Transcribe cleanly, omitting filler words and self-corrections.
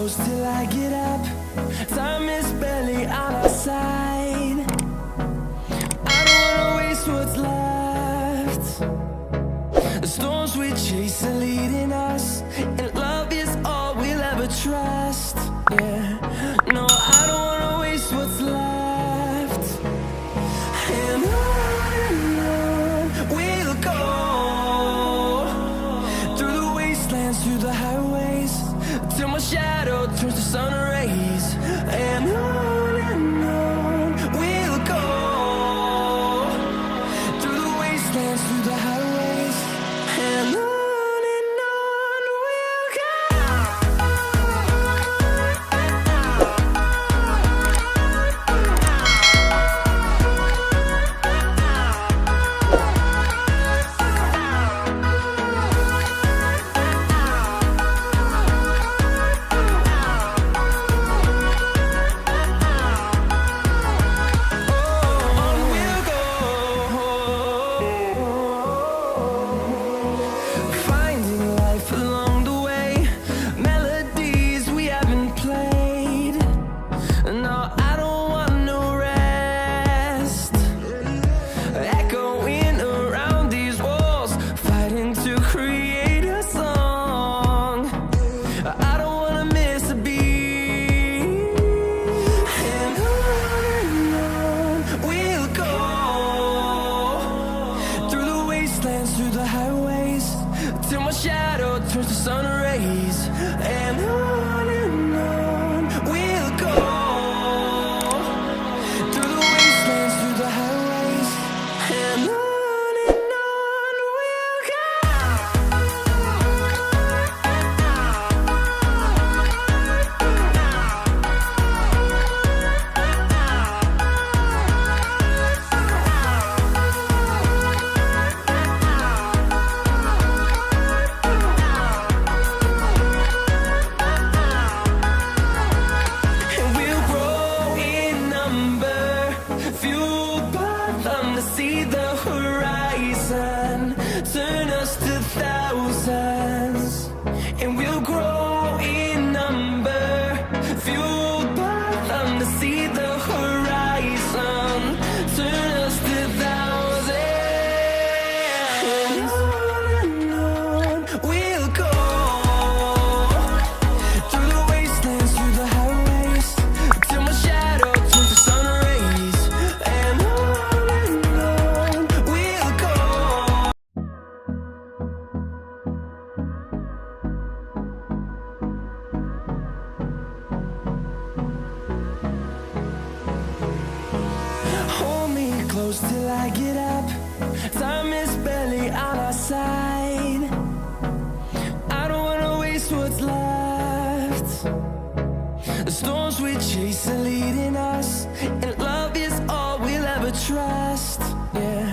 close till I get up. Time is barely on our side. I don't wanna waste what's left. The storms we chase are leading us, and love is all we'll ever trust. Yeah, no, I don't wanna waste what's left. And on we'll go, through the wastelands, through the highways, till my shadow turns to sun rays. And on we'll go, through the wastelands, through the highways, and on we'll go. Finding life along the way, melodies we haven't played. No, I don't want no rest. Echoing around these walls, fighting to create a song. I don't wanna miss a beat. And on we'll go, through the wastelands, through the highways, till my shadow turns to sun rays. And on we'll go, through the wastelands, through the highways, and on we'll go. And we'll grow in number, fueled by them to see the horizon, turn us to thousands. And we'll grow in number, fueled by them to see the horizon, turn us to thousands. And on we'll go, through the wastelands, through the highways, till my shadow turns to sun rays. And on we'll go. Hold me close till I get up. Time is barely on our side. I don't wanna waste what's left. The storms we chase are leading us, and love is all we'll ever trust. Yeah.